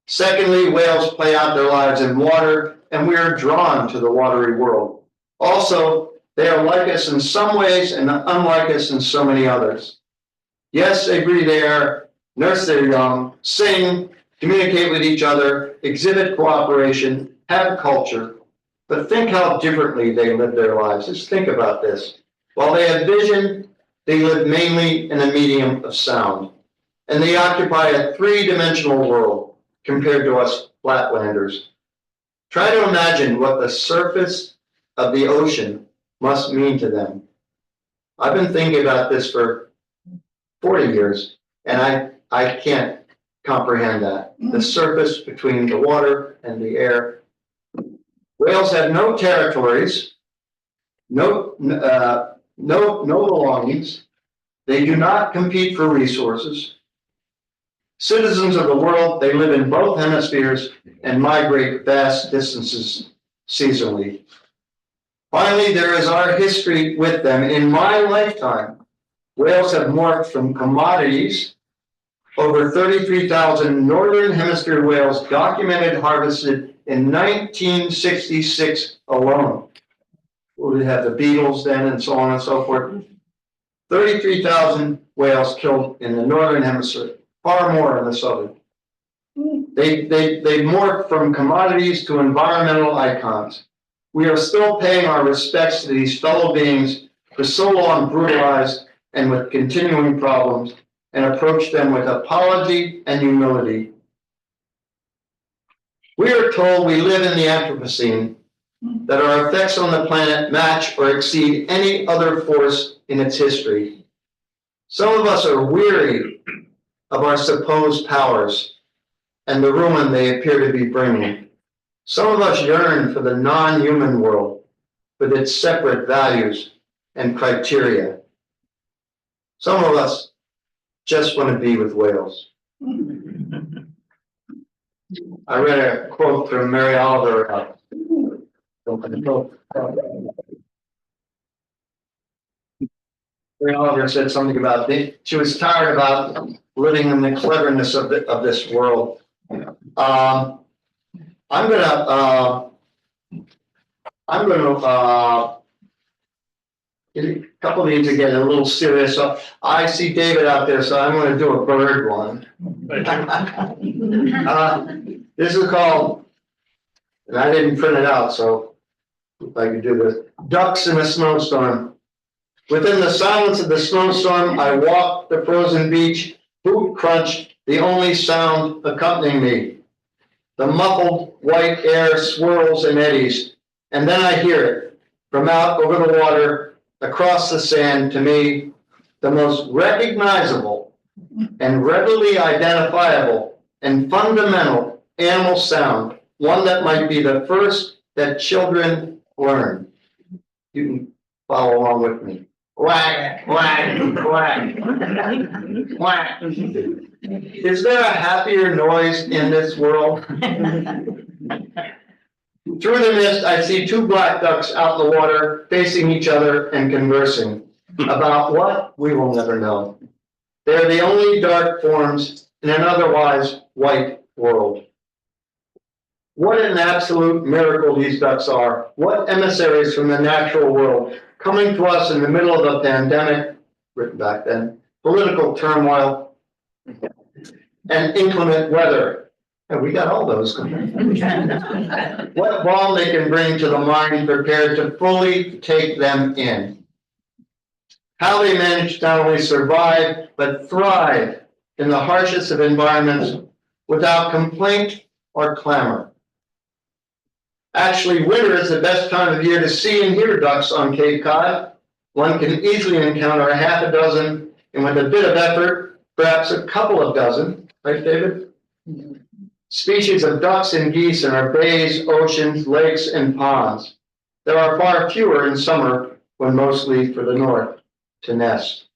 Secondly, whales play out their lives in water, and we are drawn to the watery world. Also, they are like us in some ways and unlike us in so many others. Yes, they breathe air, nurse their young, sing, communicate with each other, exhibit cooperation, have culture. But think how differently they live their lives. Just think about this. While they have vision, they live mainly in a medium of sound. And they occupy a three-dimensional world compared to us flatlanders. Try to imagine what the surface of the ocean must mean to them. I've been thinking about this for 40 years, and I can't comprehend that. The surface between the water and the air. Whales have no territories, no belongings. They do not compete for resources. Citizens of the world, they live in both hemispheres and migrate vast distances seasonally. Finally, there is our history with them. In my lifetime, whales have morphed from commodities. Over 33,000 northern hemisphere whales documented harvested in 1966 alone. We have the beetles then and so on and so forth. 33,000 whales killed in the northern hemisphere, far more in the southern. They morphed from commodities to environmental icons. We are still paying our respects to these fellow beings for so long brutalized and with continuing problems, and approach them with apology and humility. We are told we live in the Anthropocene, that our effects on the planet match or exceed any other force in its history. Some of us are weary of our supposed powers and the ruin they appear to be bringing. Some of us yearn for the non-human world with its separate values and criteria. Some of us just want to be with whales. I read a quote from Mary Oliver. Mary Oliver said something about she was tired about living in the cleverness of this world. I'm gonna a couple of these are getting a little serious. So I see David out there, so I'm going to do a bird one. This is called, and I didn't print it out, so if I could do this. Ducks in a snowstorm. Within the silence of the snowstorm, I walk the frozen beach, boot crunch, the only sound accompanying me. The muffled white air swirls and eddies, and then I hear it from out over the water, across the sand, to me, the most recognizable and readily identifiable and fundamental animal sound, one that might be the first that children learn. You can follow along with me. Quack, quack, quack, quack. Is there a happier noise in this world? Through the mist, I see two black ducks out in the water, facing each other and conversing about what we will never know. They are the only dark forms in an otherwise white world. What an absolute miracle these ducks are. What emissaries from the natural world, coming to us in the middle of a pandemic, written back then, political turmoil, and inclement weather. And we got all those. What balm they can bring to the mind prepared to fully take them in. How they manage to not only survive, but thrive in the harshest of environments without complaint or clamor. Actually, winter is the best time of year to see and hear ducks on Cape Cod. One can easily encounter a half a dozen, and with a bit of effort, perhaps a couple of dozen, right, David? Species of ducks and geese in our bays, oceans, lakes, and ponds. There are far fewer in summer when most leave for the north to nest.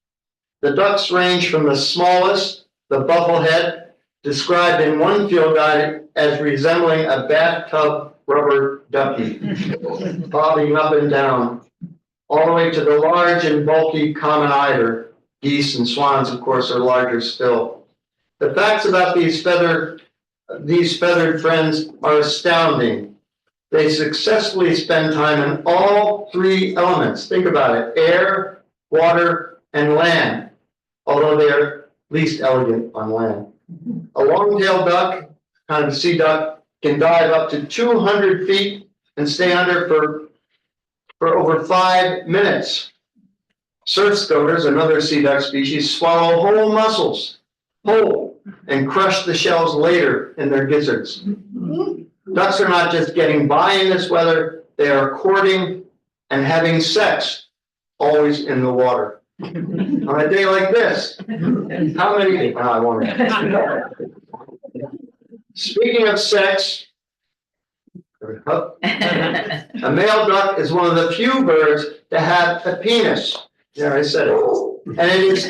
The ducks range from the smallest, the bubblehead, described in one field guide as resembling a bathtub rubber ducky, bobbing up and down, all the way to the large and bulky common eider. Geese and swans, of course, are larger still. The facts about these feathered friends are astounding. They successfully spend time in all three elements. Think about it: air, water, and land, although they are least elegant on land. A long-tailed duck, kind of sea duck, can dive up to 200 feet and stay under for over 5 minutes. Surf scoters, another sea duck species, swallow whole mussels, whole, and crush the shells later in their gizzards. Ducks are not just getting by in this weather, they are courting and having sex, always in the water. On a day like this, how many? I won't. Speaking of sex, a male duck is one of the few birds to have a penis. Yeah, I said it. And it is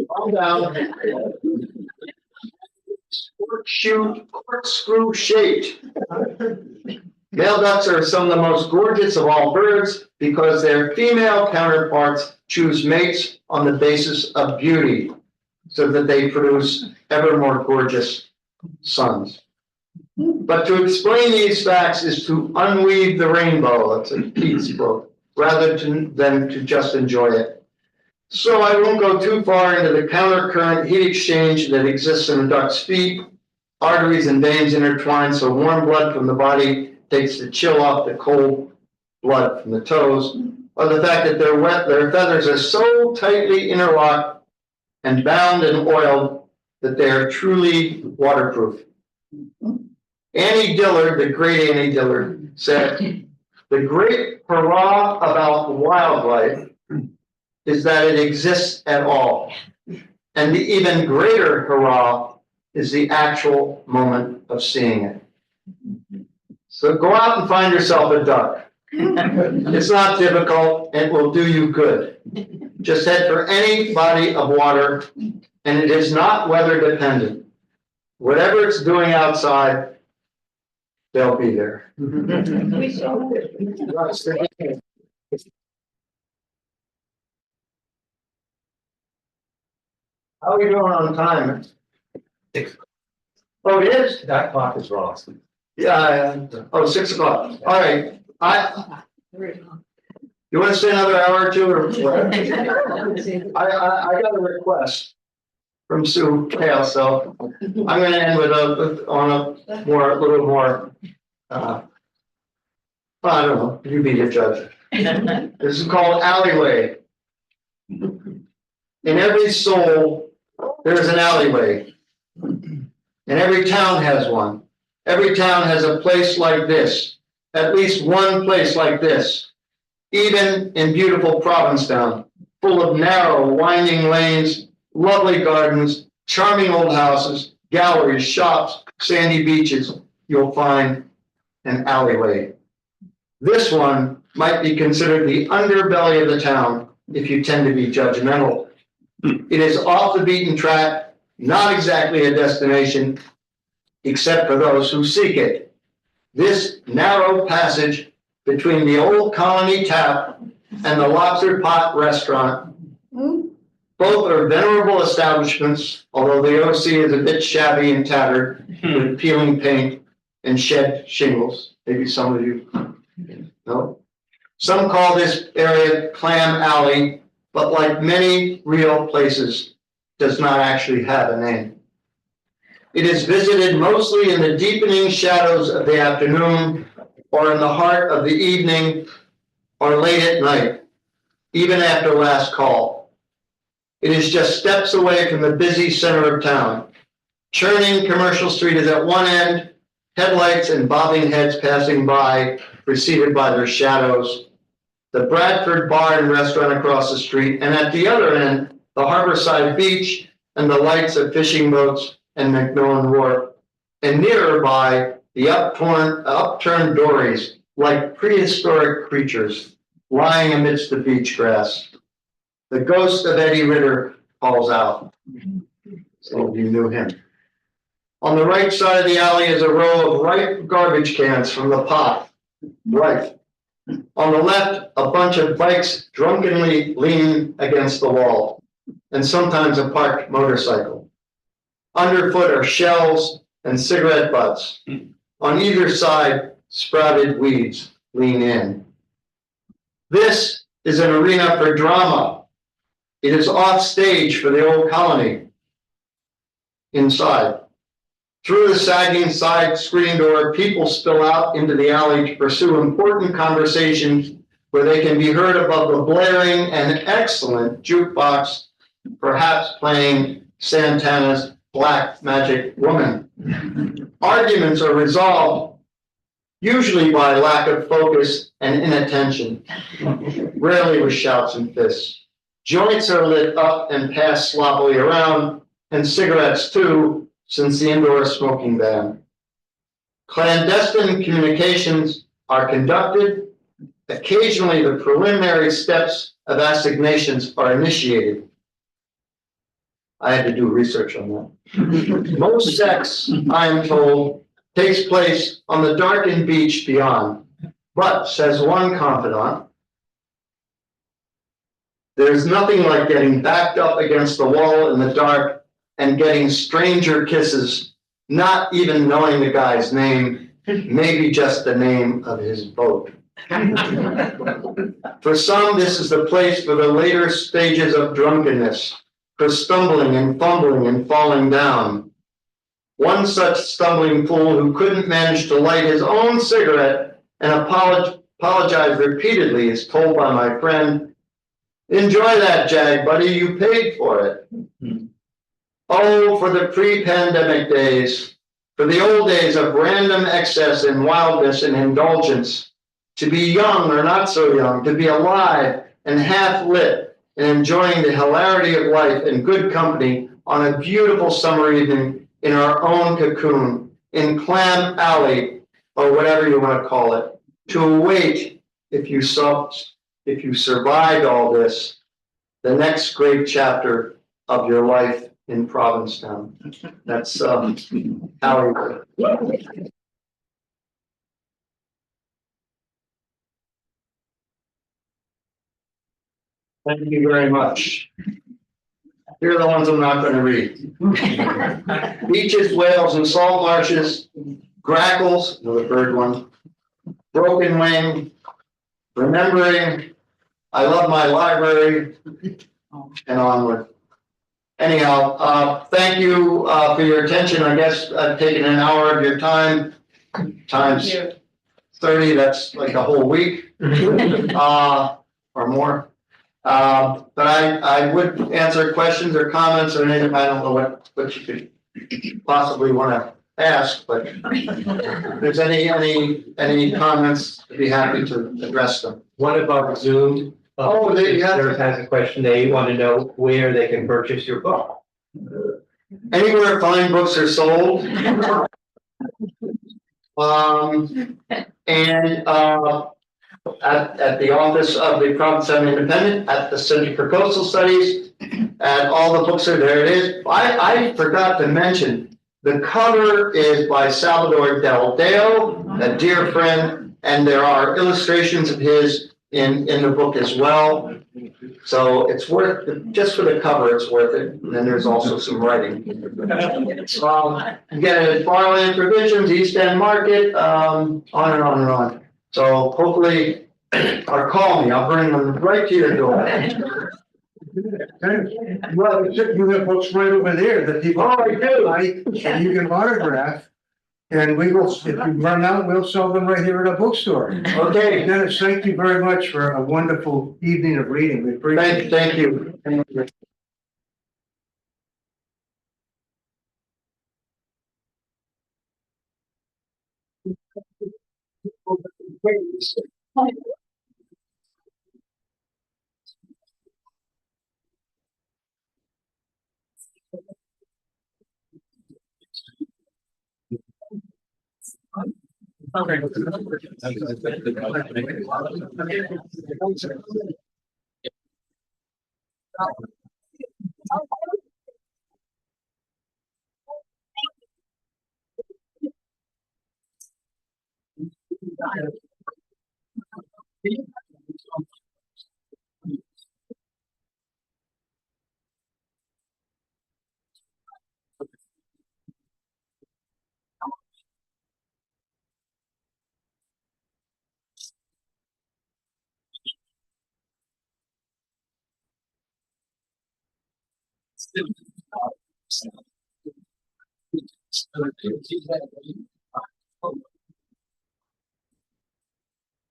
all down, corkscrew shaped. Male ducks are some of the most gorgeous of all birds because their female counterparts choose mates on the basis of beauty, so that they produce ever more gorgeous sons. But to explain these facts is to unweave the rainbow. That's a Keats book, rather than to just enjoy it. So I won't go too far into the countercurrent heat exchange that exists in a duck's feet. Arteries and veins intertwine, so warm blood from the body takes the chill off the cold blood from the toes, or the fact that their feathers are so tightly interlocked and bound and oiled that they are truly waterproof. Annie Dillard, the great Annie Dillard, said, "The great hurrah about wildlife is that it exists at all. And the even greater hurrah is the actual moment of seeing it. So go out and find yourself a duck. It's not difficult, it will do you good. Just head for any body of water, and it is not weather dependent. Whatever it's doing outside, they'll be there. How are we doing on time? Oh, it is? That clock is wrong. Yeah, oh, 6 o'clock. All right. You want to stay another hour or two or what? I got a request from Sue Kale, so I'm gonna end with a little more, I don't know, you be the judge. This is called Alleyway. In every soul, there's an alleyway. And every town has one. Every town has a place like this, at least one place like this. Even in beautiful Provincetown, full of narrow, winding lanes, lovely gardens, charming old houses, galleries, shops, sandy beaches, you'll find an alleyway. This one might be considered the underbelly of the town if you tend to be judgmental. It is off the beaten track, not exactly a destination, except for those who seek it. This narrow passage between the Old Colony Tap and the Lobster Pot Restaurant, both are venerable establishments, although the OC is a bit shabby and tattered with peeling paint and shed shingles. Maybe some of you know. Some call this area Clam Alley, but like many real places, does not actually have a name. It is visited mostly in the deepening shadows of the afternoon or in the heart of the evening or late at night, even after last call. It is just steps away from the busy center of town. Churning Commercial Street is at one end, headlights and bobbing heads passing by, preceded by their shadows. The Bradford Bar and Restaurant across the street, and at the other end, the Harborside Beach and the lights of fishing boats and Macmillan Wharf, and nearer by the upturned dories like prehistoric creatures lying amidst the beach grass. The ghost of Eddie Ritter calls out. Some of you knew him. On the right side of the alley is a row of ripe garbage cans from the pot. Right. On the left, a bunch of bikes drunkenly lean against the wall, and sometimes a parked motorcycle. Underfoot are shells and cigarette butts. On either side, sprouted weeds lean in. This is an arena for drama. It is off stage for the Old Colony. Inside. Through the sagging side screen door, people spill out into the alley to pursue important conversations where they can be heard above the blaring and excellent jukebox, perhaps playing Santana's Black Magic Woman. Arguments are resolved, usually by lack of focus and inattention, rarely with shouts and fists. Joints are lit up and passed sloppily around, and cigarettes too, since the indoor smoking ban. Clandestine communications are conducted. Occasionally, the preliminary steps of assignations are initiated. I had to do research on that. Most sex, I am told, takes place on the darkened beach beyond. But, says one confidant, there's nothing like getting backed up against the wall in the dark and getting stranger kisses, not even knowing the guy's name, maybe just the name of his boat. For some, this is the place for the later stages of drunkenness, for stumbling and fumbling and falling down. One such stumbling fool who couldn't manage to light his own cigarette and apologize repeatedly is told by my friend, "Enjoy that jag, buddy, you paid for it." Oh, for the pre-pandemic days, for the old days of random excess and wildness and indulgence, to be young or not so young, to be alive and half lit, and enjoying the hilarity of life and good company on a beautiful summer evening in our own cocoon in Clam Alley, or whatever you want to call it, to await, if you survived all this, the next great chapter of your life in Provincetown. That's Howie. Thank you very much. Here are the ones I'm not going to read. Beaches, whales, and salt marshes, grackles, another bird one, broken wing, remembering, I love my library, and onward. Anyhow, thank you for your attention. I guess I've taken an hour of your time, times 30, that's like a whole week, or more. But I would answer questions or comments or anything. I don't know what you could possibly want to ask, but if there's any comments, I'd be happy to address them. One of our Zoom there has a question. They want to know where they can purchase your book. Anywhere fine books are sold. And at the office of the Provincetown Independent, at the Center for Coastal Studies, and all the books are there. It is. I forgot to mention the cover is by Salvador Del Deo, a dear friend, and there are illustrations of his in the book as well. So it's worth just for the cover. It's worth it. And then there's also some writing. You get it at Farland Provisions, East End Market, on and on and on. So hopefully, or call me, I'll bring them right to your door. Well, you have books right over there that people. Oh, I do. And you can autograph. And we will, if you run out, we'll sell them right here at a bookstore. Okay, Dennis, thank you very much for a wonderful evening of reading. We appreciate it. thank you.